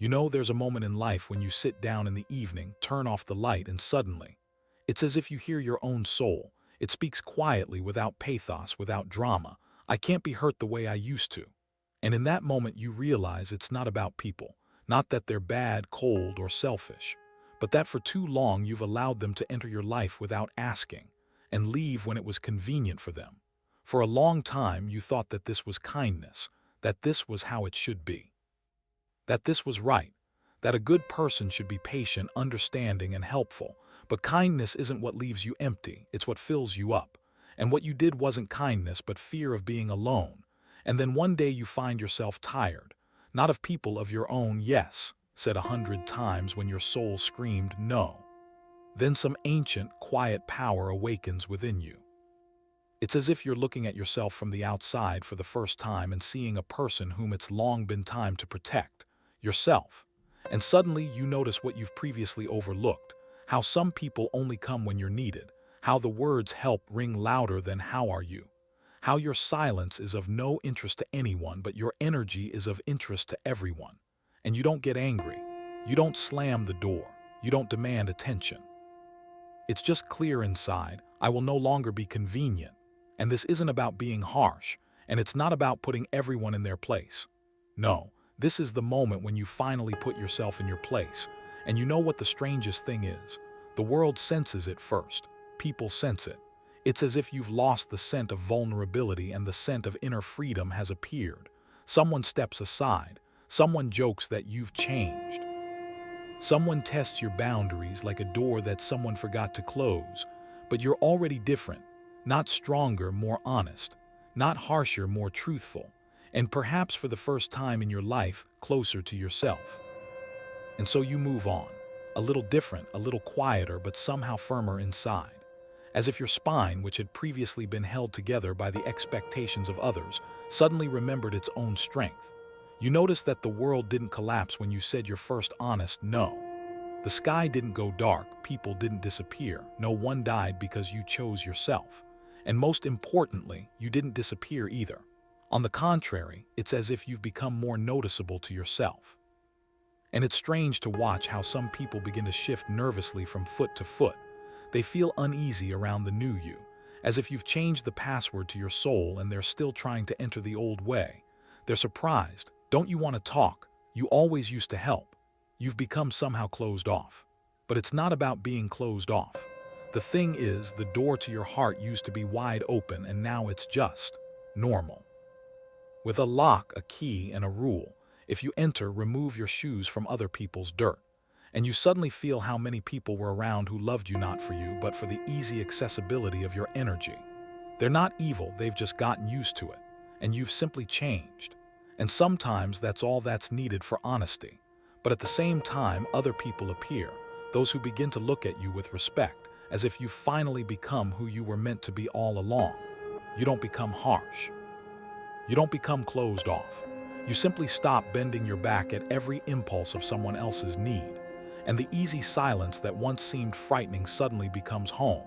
You know, there's a moment in life when you sit down in the evening, turn off the light, and suddenly, it's as if you hear your own soul. It speaks quietly, without pathos, without drama. I can't be hurt the way I used to. And in that moment, you realize it's not about people. Not that they're bad, cold, or selfish, but that for too long you've allowed them to enter your life without asking, and leave when it was convenient for them. For a long time, you thought that this was kindness, that this was how it should be, that this was right, that a good person should be patient, understanding, and helpful. But kindness isn't what leaves you empty, it's what fills you up. And what you did wasn't kindness, but fear of being alone. And then one day you find yourself tired, not of people, of your own yes, said 100 times when your soul screamed no. Then some ancient, quiet power awakens within you. It's as if you're looking at yourself from the outside for the first time and seeing a person whom it's long been time to protect, yourself. And suddenly you notice what you've previously overlooked, how some people only come when you're needed, how the words help ring louder than "how are you?" How your silence is of no interest to anyone, but your energy is of interest to everyone. And you don't get angry. You don't slam the door. You don't demand attention. It's just clear inside, I will no longer be convenient. And this isn't about being harsh, and it's not about putting everyone in their place. No, this is the moment when you finally put yourself in your place. And you know what the strangest thing is? The world senses it first. People sense it. It's as if you've lost the scent of vulnerability and the scent of inner freedom has appeared. Someone steps aside. Someone jokes that you've changed. Someone tests your boundaries like a door that someone forgot to close. But you're already different. Not stronger, more honest. Not harsher, more truthful. And perhaps for the first time in your life, closer to yourself. And so you move on. A little different, a little quieter, but somehow firmer inside. As if your spine, which had previously been held together by the expectations of others, suddenly remembered its own strength. You notice that the world didn't collapse when you said your first honest no. The sky didn't go dark, people didn't disappear, no one died because you chose yourself. And most importantly, you didn't disappear either. On the contrary, it's as if you've become more noticeable to yourself. And it's strange to watch how some people begin to shift nervously from foot to foot. They feel uneasy around the new you, as if you've changed the password to your soul and they're still trying to enter the old way. They're surprised. Don't you want to talk? You always used to help. You've become somehow closed off. But it's not about being closed off. The thing is, the door to your heart used to be wide open and now it's just normal. With a lock, a key, and a rule. If you enter, remove your shoes from other people's dirt. And you suddenly feel how many people were around who loved you not for you, but for the easy accessibility of your energy. They're not evil, they've just gotten used to it. And you've simply changed. And sometimes that's all that's needed for honesty. But at the same time, other people appear, those who begin to look at you with respect, as if you've finally become who you were meant to be all along. You don't become harsh. You don't become closed off. You simply stop bending your back at every impulse of someone else's need. And the easy silence that once seemed frightening suddenly becomes home.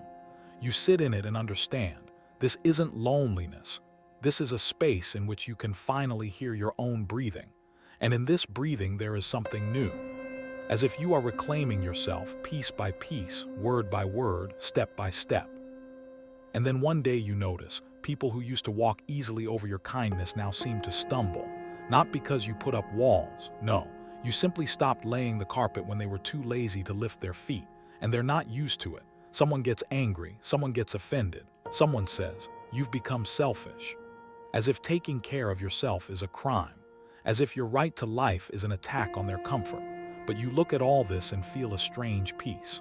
You sit in it and understand, this isn't loneliness. This is a space in which you can finally hear your own breathing. And in this breathing there is something new. As if you are reclaiming yourself piece by piece, word by word, step by step. And then one day you notice, people who used to walk easily over your kindness now seem to stumble. Not because you put up walls, no. You simply stopped laying the carpet when they were too lazy to lift their feet, and they're not used to it. Someone gets angry, someone gets offended. Someone says, you've become selfish. As if taking care of yourself is a crime. As if your right to life is an attack on their comfort. But you look at all this and feel a strange peace.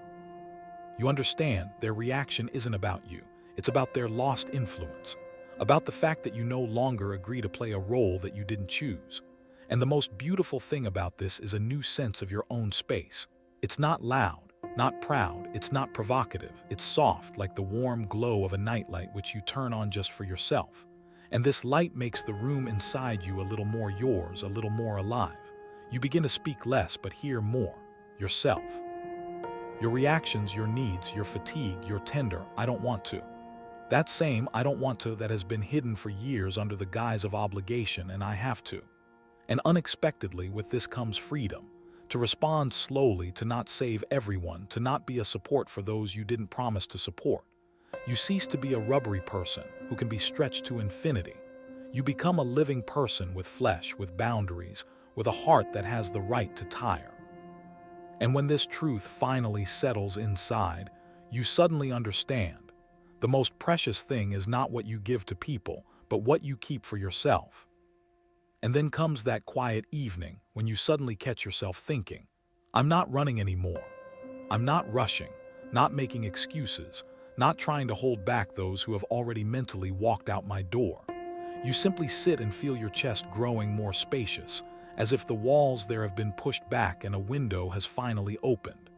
You understand their reaction isn't about you. It's about their lost influence. About the fact that you no longer agree to play a role that you didn't choose. And the most beautiful thing about this is a new sense of your own space. It's not loud, not proud, it's not provocative. It's soft, like the warm glow of a nightlight which you turn on just for yourself. And this light makes the room inside you a little more yours, a little more alive. You begin to speak less but hear more, yourself. Your reactions, your needs, your fatigue, your tender, I don't want to. That same I don't want to that has been hidden for years under the guise of obligation and I have to. And unexpectedly with this comes freedom. to respond slowly, to not save everyone, to not be a support for those you didn't promise to support. You cease to be a rubbery person who can be stretched to infinity. You become a living person with flesh, with boundaries, with a heart that has the right to tire. And when this truth finally settles inside, you suddenly understand. The most precious thing is not what you give to people, but what you keep for yourself. And then comes that quiet evening when you suddenly catch yourself thinking, I'm not running anymore. I'm not rushing, not making excuses, not trying to hold back those who have already mentally walked out my door. You simply sit and feel your chest growing more spacious, as if the walls there have been pushed back and a window has finally opened.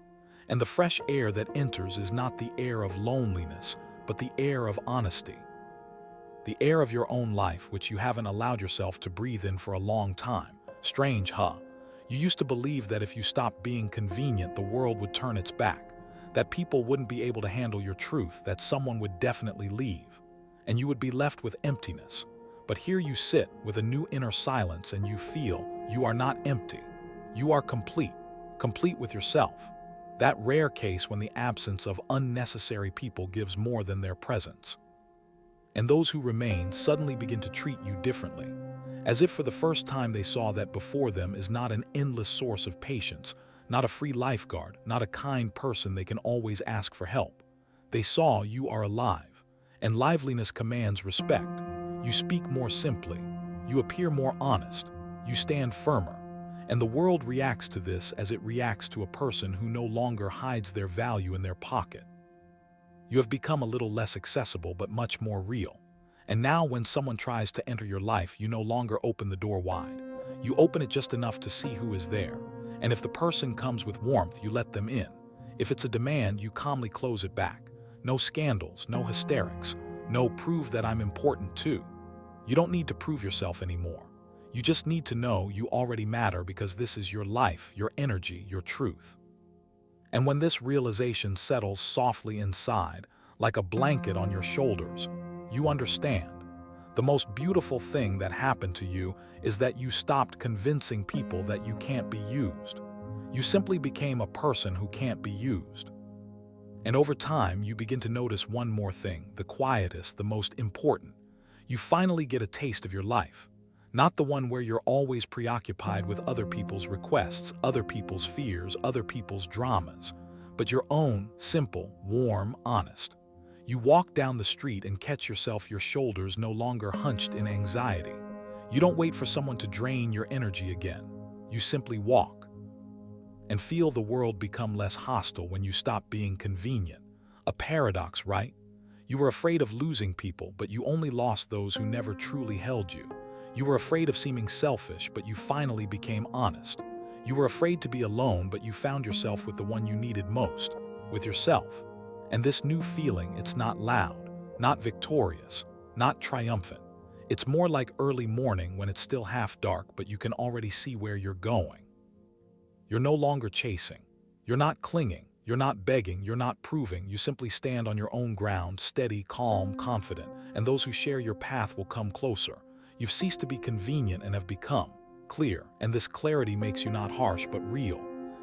And the fresh air that enters is not the air of loneliness, but the air of honesty. The air of your own life, which you haven't allowed yourself to breathe in for a long time. Strange, huh? You used to believe that if you stopped being convenient, the world would turn its back, that people wouldn't be able to handle your truth, that someone would definitely leave, and you would be left with emptiness. But here you sit with a new inner silence and you feel you are not empty. You are complete, complete with yourself. That rare case when the absence of unnecessary people gives more than their presence. And those who remain suddenly begin to treat you differently, as if for the first time they saw that before them is not an endless source of patience, not a free lifeguard, not a kind person they can always ask for help. They saw you are alive, and liveliness commands respect. You speak more simply, you appear more honest, you stand firmer, and the world reacts to this as it reacts to a person who no longer hides their value in their pocket. You have become a little less accessible but much more real. And now when someone tries to enter your life, you no longer open the door wide. You open it just enough to see who is there. And if the person comes with warmth, you let them in. If it's a demand, you calmly close it back. No scandals, no hysterics, no prove that I'm important too. You don't need to prove yourself anymore. You just need to know you already matter because this is your life, your energy, your truth. And when this realization settles softly inside, like a blanket on your shoulders, you understand. The most beautiful thing that happened to you is that you stopped convincing people that you can't be used. You simply became a person who can't be used. And over time, you begin to notice one more thing, the quietest, the most important. You finally get a taste of your life. Not the one where you're always preoccupied with other people's requests, other people's fears, other people's dramas, but your own, simple, warm, honest. You walk down the street and catch yourself, your shoulders no longer hunched in anxiety. You don't wait for someone to drain your energy again. You simply walk and feel the world become less hostile when you stop being convenient. A paradox, right? You were afraid of losing people, but you only lost those who never truly held you. You were afraid of seeming selfish, but you finally became honest. You were afraid to be alone, but you found yourself with the one you needed most, with yourself. And this new feeling, it's not loud, not victorious, not triumphant. It's more like early morning when it's still half dark, but you can already see where you're going. You're no longer chasing. You're not clinging. You're not begging. You're not proving. You simply stand on your own ground, steady, calm, confident, and those who share your path will come closer. You've ceased to be convenient and have become clear, and this clarity makes you not harsh but real.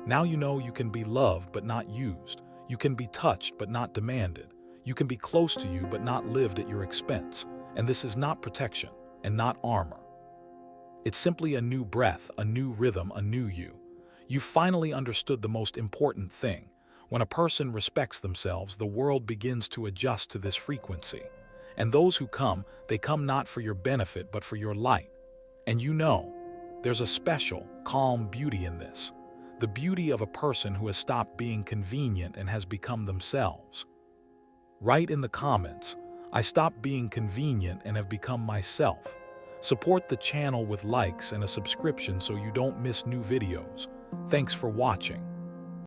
Now you know you can be loved but not used. You can be touched but not demanded. You can be close to you but not lived at your expense. And this is not protection and not armor. It's simply a new breath, a new rhythm, a new you. You've finally understood the most important thing. When a person respects themselves, the world begins to adjust to this frequency. And those who come, they come not for your benefit but for your light. And you know, there's a special, calm beauty in this. The beauty of a person who has stopped being convenient and has become themselves. Write in the comments, I stopped being convenient and have become myself. Support the channel with likes and a subscription so you don't miss new videos. Thanks for watching.